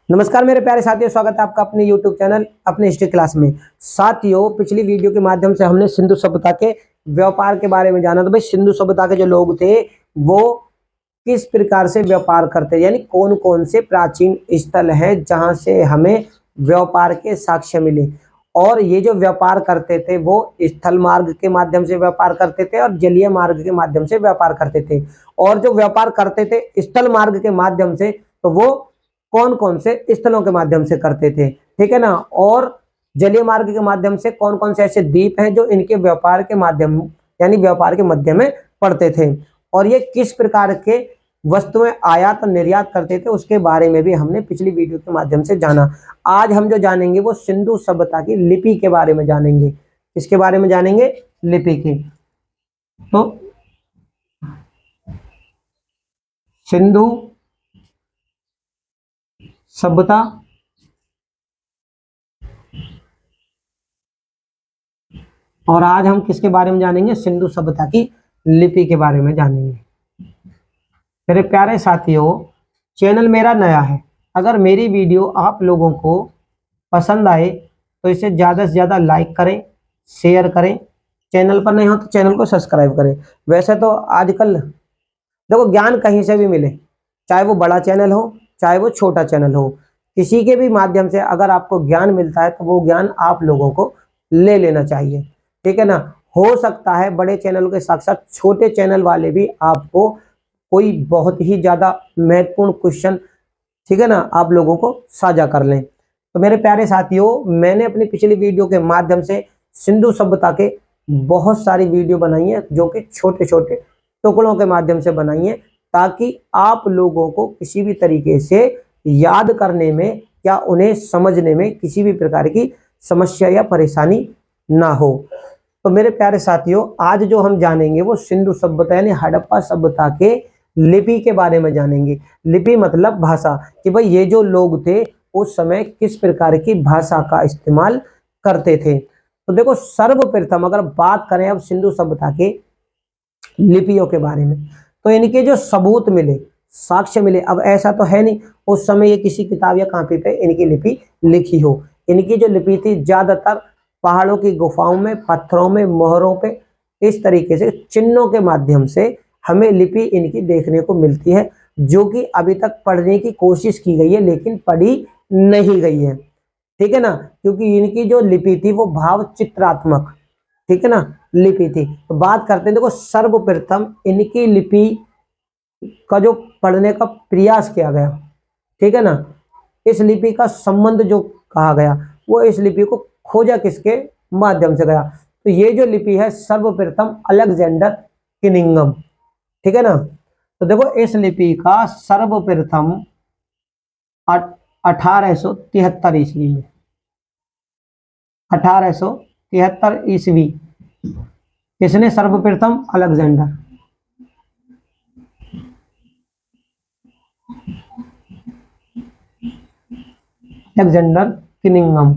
नमस्कार मेरे प्यारे साथियों, स्वागत है आपका अपने YouTube चैनल अपने हिस्ट्री क्लास में। साथियों, पिछली वीडियो के माध्यम से हमने सिंधु सभ्यता के व्यापार के बारे में जाना। तो भाई, सिंधु सभ्यता के जो लोग थे वो किस प्रकार से व्यापार करते, यानी कौन कौन से प्राचीन स्थल हैं जहां से हमें व्यापार के साक्ष्य मिले। और ये जो व्यापार करते थे वो स्थल मार्ग के माध्यम से व्यापार करते थे और जलीय मार्ग के माध्यम से व्यापार करते थे। और जो व्यापार करते थे स्थल मार्ग के माध्यम से, तो वो कौन कौन से स्थलों के माध्यम से करते थे, ठीक है ना। और जलीय मार्ग के माध्यम से कौन कौन से ऐसे द्वीप हैं जो इनके व्यापार के माध्यम यानी व्यापार के मध्य में पड़ते थे। और ये किस प्रकार के वस्तुएं आयात और निर्यात करते थे उसके बारे में भी हमने पिछली वीडियो के माध्यम से जाना। आज हम जो जानेंगे वो सिंधु सभ्यता की लिपि के बारे में जानेंगे। इसके बारे में जानेंगे, लिपि की। तो सिंधु सभ्यता और आज हम किसके बारे में जानेंगे? सिंधु सभ्यता की लिपि के बारे में जानेंगे। मेरे प्यारे साथियों, चैनल मेरा नया है। अगर मेरी वीडियो आप लोगों को पसंद आए तो इसे ज़्यादा से ज़्यादा लाइक करें, शेयर करें। चैनल पर नहीं हो तो चैनल को सब्सक्राइब करें। वैसे तो आजकल देखो, ज्ञान कहीं से भी मिले, चाहे वो बड़ा चैनल हो चाहे वो छोटा चैनल हो, किसी के भी माध्यम से अगर आपको ज्ञान मिलता है तो वो ज्ञान आप लोगों को ले लेना चाहिए, ठीक है ना। हो सकता है बड़े चैनल के साथ साथ छोटे चैनल वाले भी आपको कोई बहुत ही ज़्यादा महत्वपूर्ण क्वेश्चन, ठीक है ना, आप लोगों को साझा कर लें। तो मेरे प्यारे साथियों, मैंने अपनी पिछली वीडियो के माध्यम से सिंधु सभ्यता के बहुत सारी वीडियो बनाई है जो कि छोटे छोटे टुकड़ों के माध्यम से बनाई है, ताकि आप लोगों को किसी भी तरीके से याद करने में या उन्हें समझने में किसी भी प्रकार की समस्या या परेशानी ना हो। तो मेरे प्यारे साथियों, आज जो हम जानेंगे वो सिंधु सभ्यता यानी हड़प्पा सभ्यता के लिपि के बारे में जानेंगे। लिपि मतलब भाषा, कि भाई ये जो लोग थे उस समय किस प्रकार की भाषा का इस्तेमाल करते थे। तो देखो, सर्वप्रथम अगर बात करें अब सिंधु सभ्यता के लिपियों के बारे में, तो इनके जो सबूत मिले, साक्ष्य मिले, अब ऐसा तो है नहीं उस समय ये किसी किताब या कॉपी पे इनकी लिपि लिखी हो। इनकी जो लिपि थी ज्यादातर पहाड़ों की गुफाओं में, पत्थरों में, मोहरों पे, इस तरीके से चिन्हों के माध्यम से हमें लिपि इनकी देखने को मिलती है, जो कि अभी तक पढ़ने की कोशिश की गई है लेकिन पढ़ी नहीं गई है, ठीक है ना। क्योंकि इनकी जो लिपि थी वो भाव चित्रात्मक, ठीक है ना, लिपि थी। तो बात करते हैं, देखो सर्वप्रथम इनकी लिपि का जो पढ़ने का प्रयास किया गया, ठीक है ना, इस लिपि का संबंध जो कहा गया वो इस लिपि को खोजा किसके माध्यम से गया। तो ये जो लिपि है सर्वप्रथम अलेक्जेंडर किनिंगम, ठीक है ना। तो देखो, इस लिपि का सर्वप्रथम 1873 ईस्वी में, 1873 ईस्वी, किसने सर्वप्रथम? अलेक्जेंडर। अलेक्जेंडर किनिंगम।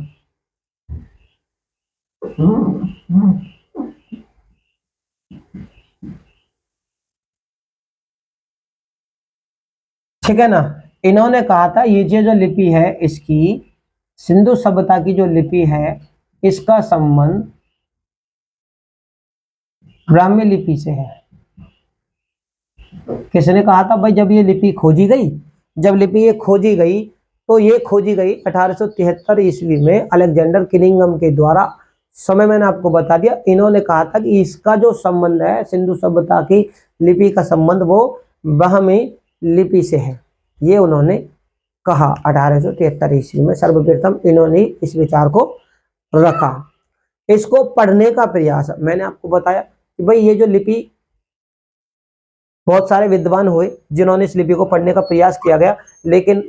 ठीक है ना। इन्होंने कहा था ये जो लिपि है इसकी, सिंधु सभ्यता की जो लिपि है इसका संबंध ब्राह्मी लिपि से है। किसने कहा था भाई? जब ये लिपि खोजी गई, जब लिपि ये खोजी गई तो ये खोजी गई 1873 ईस्वी में अलेक्जेंडर किनिंगम के द्वारा। समय मैंने आपको बता दिया। इन्होंने कहा था कि इसका जो संबंध है सिंधु सभ्यता की लिपि का संबंध वो ब्राह्मी लिपि से है, ये उन्होंने कहा 1873 ईस्वी में। सर्वप्रथम इन्होंने इस विचार को रखा। इसको पढ़ने का प्रयास, मैंने आपको बताया कि भाई ये जो लिपि, बहुत सारे विद्वान हुए जिन्होंने इस लिपि को पढ़ने का प्रयास किया गया, लेकिन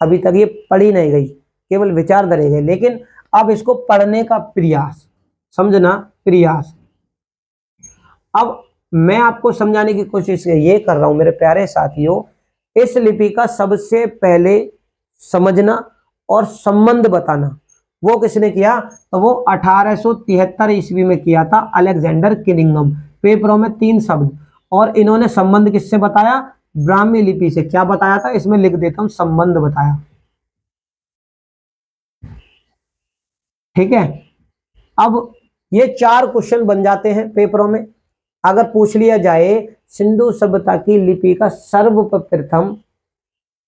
अभी तक ये पढ़ी नहीं गई, केवल विचार धरे गए। लेकिन अब इसको पढ़ने का प्रयास, समझना, प्रयास। अब मैं आपको समझाने की कोशिश ये कर रहा हूं मेरे प्यारे साथियों, इस लिपि का सबसे पहले समझना और संबंध बताना वो किसने किया? तो वो 1873 ईस्वी में किया था अलेक्जेंडर किनिंगम। पेपरों में 3 शब्द, और इन्होंने संबंध किससे बताया? ब्राह्मी लिपि से। क्या बताया था? इसमें लिख देता हूं, संबंध बताया। ठीक है। अब ये 4 क्वेश्चन बन जाते हैं पेपरों में। अगर पूछ लिया जाए सिंधु सभ्यता की लिपि का सर्वप्रथम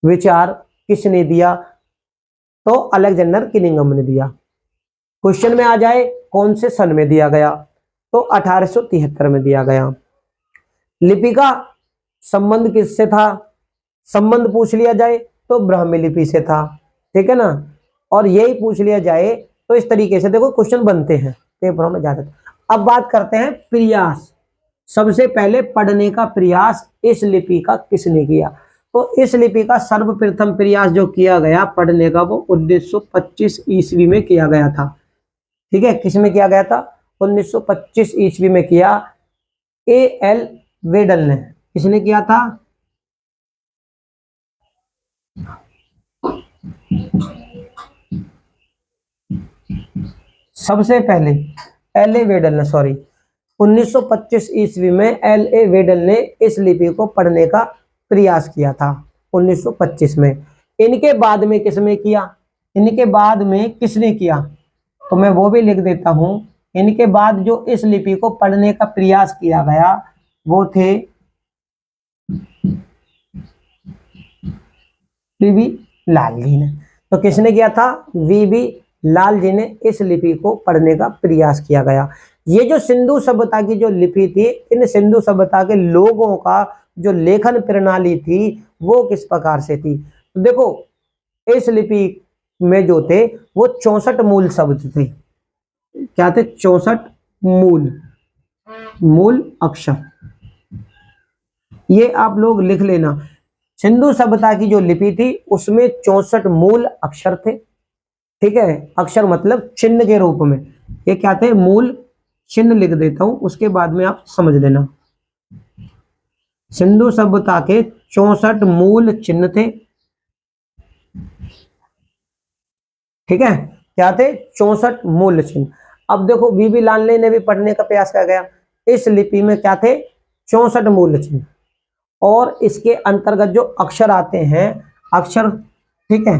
विचार किसने दिया, तो अलेक्जेंडर किलिंगम ने दिया। क्वेश्चन में आ जाए कौन से सन में दिया गया, तो 1873 में दिया गया। लिपि का संबंध किससे था, संबंध पूछ लिया जाए तो ब्राह्मी लिपि से था, ठीक है ना। और यही पूछ लिया जाए तो इस तरीके से देखो क्वेश्चन बनते हैं पेपरों में ज्यादा। अब बात करते हैं प्रयास, सबसे पहले पढ़ने का प्रयास इस लिपि का किसने किया, तो इस लिपि का सर्वप्रथम प्रयास जो किया गया पढ़ने का वो 1925 ईस्वी में किया गया था। ठीक है, किसमें किया गया था, 1925 ईस्वी में किया। A.L. वेडल ने, किसने किया था, सबसे पहले L.A. वेडल ने, सॉरी 1925 ईस्वी में L.A. वेडल ने इस लिपि को पढ़ने का प्रयास किया था 1925 में। इनके बाद में किसने किया, इनके बाद में किसने किया, तो मैं वो भी लिख देता हूं। इनके बाद जो इस लिपि को पढ़ने का प्रयास किया गया वो थे वीबी लाल जी ने। तो किसने किया था, वीबी लाल जी ने इस लिपि को पढ़ने का प्रयास किया गया। ये जो सिंधु सभ्यता की जो लिपि थी, इन सिंधु सभ्यता के लोगों का जो लेखन प्रणाली थी वो किस प्रकार से थी, तो देखो इस लिपि में जो थे वो 64 मूल शब्द थे। क्या थे, 64 मूल अक्षर। ये आप लोग लिख लेना, सिंधु सभ्यता की जो लिपि थी उसमें 64 मूल अक्षर थे। ठीक है, अक्षर मतलब चिन्ह के रूप में, ये क्या थे, मूल चिन्ह लिख देता हूं, उसके बाद में आप समझ लेना। सिंधु सभ्यता के 64 मूल चिन्ह थे। ठीक है, क्या थे, 64 मूल चिन्ह। अब देखो बीबी लाल ने भी पढ़ने का प्रयास किया गया। इस लिपि में क्या थे, 64 मूल चिन्ह, और इसके अंतर्गत जो अक्षर आते हैं अक्षर, ठीक है,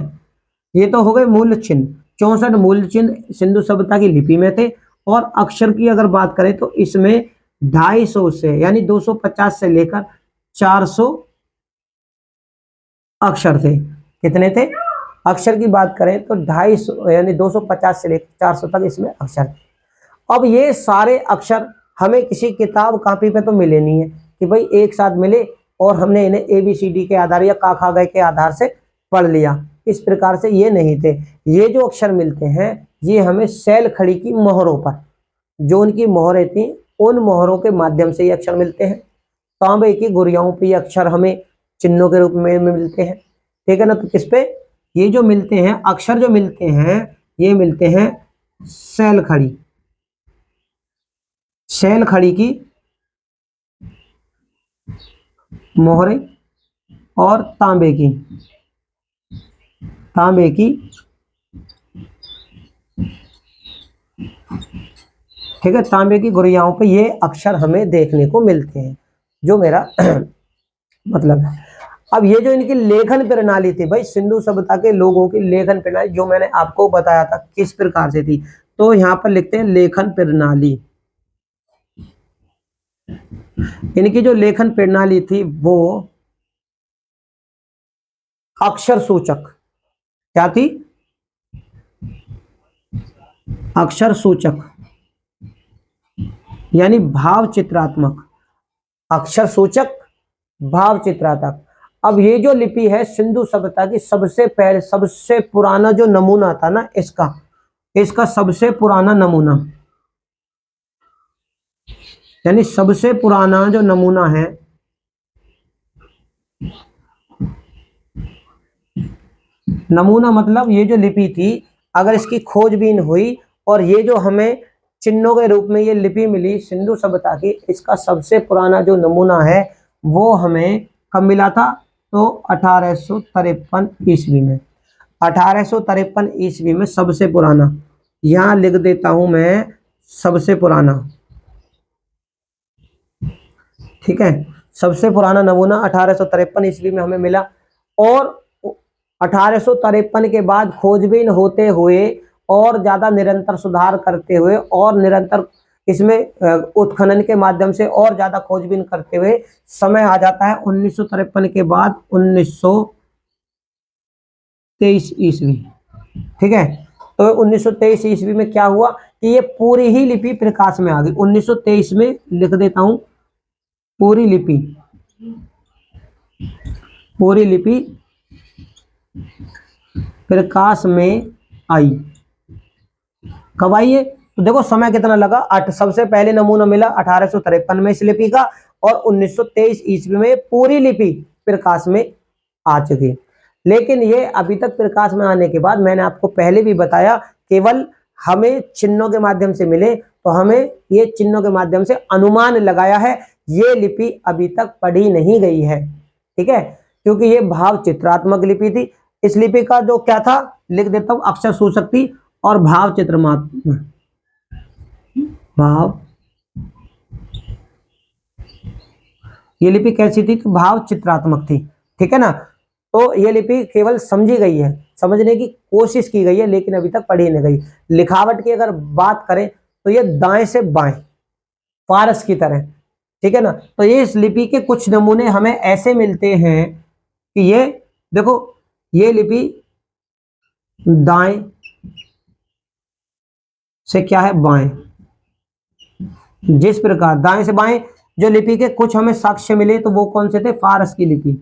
ये तो हो गए मूल चिन्ह। 64 मूल चिन्ह सिंधु सभ्यता की लिपि में थे। और अक्षर की अगर बात करें तो इसमें 250 से यानी 250 से लेकर 400 अक्षर थे। कितने थे, अक्षर की बात करें तो 250 यानी 250 से लेकर 400 तक इसमें अक्षर थे। अब ये सारे अक्षर हमें किसी किताब कॉपी पे तो मिले नहीं है कि भाई एक साथ मिले और हमने इन्हें ABCD के आधार या का खा गए के आधार से पढ़ लिया, इस प्रकार से ये नहीं थे। ये जो अक्षर मिलते हैं ये हमें शैल खड़ी की मोहरों पर, जो उनकी मोहरें थी उन मोहरों के माध्यम से ये अक्षर मिलते हैं। तांबे की गुड़ियाओं पे ये अक्षर हमें चिन्हों के रूप में मिलते हैं। ठीक है ना, तो किस पे, ये जो मिलते हैं अक्षर जो मिलते हैं ये मिलते हैं शैल खड़ी, शैल खड़ी की मोहरे और तांबे की ठीक है, तांबे की गुड़ियाओं पे ये अक्षर हमें देखने को मिलते हैं, जो मेरा मतलब है। अब ये जो इनकी लेखन प्रणाली थी भाई, सिंधु सभ्यता के लोगों की लेखन प्रणाली जो मैंने आपको बताया था किस प्रकार से थी, तो यहां पर लिखते हैं लेखन प्रणाली। इनकी जो लेखन प्रणाली थी वो अक्षर सूचक, क्या थी, अक्षर सूचक यानी भाव चित्रात्मक, अक्षर सूचक भाव चित्रात्मक। अब ये जो लिपि है सिंधु सभ्यता की सबसे पहले सबसे पुराना जो नमूना था ना इसका सबसे पुराना नमूना, यानी सबसे पुराना जो नमूना है, नमूना मतलब ये जो लिपि थी अगर इसकी खोजबीन हुई और ये जो हमें चिन्हों के रूप में ये लिपि मिली सिंधु सभ्यता की, इसका सबसे पुराना जो नमूना है वो हमें कब मिला था, तो 1853 ईस्वी में। 1853 ईस्वी में सबसे पुराना, यहां लिख देता हूं मैं सबसे पुराना। ठीक है, सबसे पुराना नमूना 1853 ईस्वी में हमें मिला। और 1853 के बाद खोजबीन होते हुए और ज़्यादा निरंतर सुधार करते हुए और निरंतर इसमें उत्खनन के माध्यम से और ज़्यादा खोजबीन करते हुए समय आ जाता है 1953 के बाद 1923 ईस्वी। ठीक है, तो 1923 ईस्वी में क्या हुआ कि ये पूरी ही लिपि प्रकाश में आ गई। 1923 में लिख देता हूं, पूरी लिपि प्रकाश में आई। कब आई है? तो देखो समय कितना लगा, सबसे पहले नमूना मिला 1853 में इस लिपि का, और 1923 ईस्वी में पूरी लिपि प्रकाश में आ चुकी। लेकिन ये अभी तक प्रकाश में आने के बाद, मैंने आपको पहले भी बताया, केवल हमें चिन्हों के माध्यम से मिले, तो हमें ये चिन्हों के माध्यम से अनुमान लगाया है, ये लिपि अभी तक पढ़ी नहीं गई है। ठीक है, क्योंकि ये भाव चित्रात्मक लिपि थी। इस लिपि का जो क्या था, लिख देता हूं, अक्षर सूचक और भाव चित्रमात्मक, भाव, ये लिपि कैसी थी? तो भाव चित्रात्मक थी। ठीक है ना, तो ये लिपि केवल समझी गई है, समझने की कोशिश की गई है, लेकिन अभी तक पढ़ी नहीं गई। लिखावट की अगर बात करें तो ये दाएं से बाएं फारस की तरह। ठीक है ना, तो ये इस लिपि के कुछ नमूने हमें ऐसे मिलते हैं कि ये देखो, ये लिपि दाएं से क्या है, बाएं। जिस प्रकार दाएं से बाएं जो लिपि के कुछ हमें साक्ष्य मिले, तो वो कौन से थे? फारस की लिपि,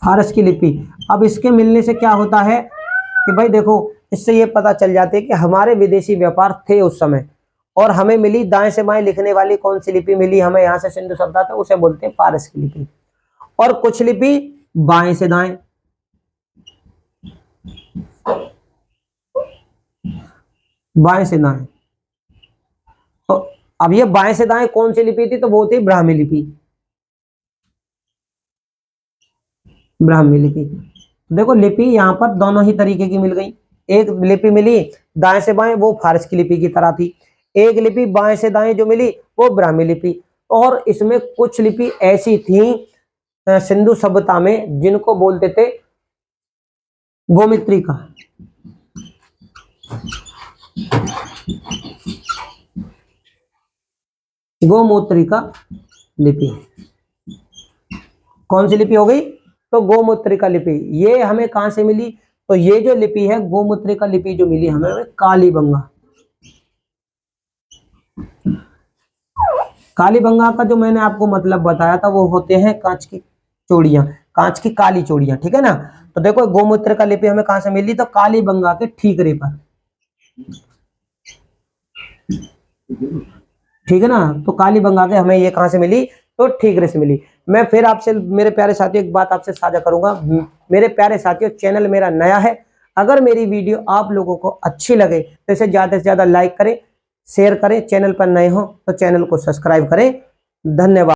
फारस की लिपि। अब इसके मिलने से क्या होता है कि भाई देखो, इससे ये पता चल जाते हैं कि हमारे विदेशी व्यापार थे उस समय, और हमें मिली दाएं से बाएं लिखने वाली कौन सी लिपि मिली हमें? यहाँ से सिंधु सभ्यता, उसे बोलते हैं फारस की लिपि। और कुछ लिपि बाएं से दाएं, बाएं से दाएं। तो अब ये बाएं से दाएं कौन सी लिपि थी? तो वो थी ब्राह्मी लिपि, ब्राह्मी लिपि। देखो लिपि यहाँ पर दोनों ही तरीके की मिल गई। एक लिपि मिली दाएं से बाएं, वो फारस की लिपि की तरह थी। एक लिपि बाएं से दाएं जो मिली, वो ब्राह्मी लिपि। और इसमें कुछ लिपि ऐसी थी सिंधु सभ्यता में, जिनको बोलते थे गोमित्रिका। गोमूत्रिका लिपि। कौन सी लिपि हो गई? तो गोमूत्रिका लिपि। ये हमें कहां से मिली? तो ये जो लिपि है गोमूत्रिका लिपि जो मिली हमें कालीबंगा। कालीबंगा का जो मैंने आपको मतलब बताया था, वो होते हैं कांच की चूड़ियां, कांच की काली चूड़ियां। ठीक है ना, तो देखो गोमूत्रिका लिपि हमें कहां से मिली? तो कालीबंगा के ठीकरे पर। ठीक है ना, तो कालीबंगा के हमें ये कहां से मिली? तो ठीकरे से मिली। मैं फिर आपसे मेरे प्यारे साथियों एक बात आपसे साझा करूंगा। मेरे प्यारे साथियों, चैनल मेरा नया है, अगर मेरी वीडियो आप लोगों को अच्छी लगे तो इसे ज्यादा से ज्यादा लाइक करें, शेयर करें। चैनल पर नए हो तो चैनल को सब्सक्राइब करें। धन्यवाद।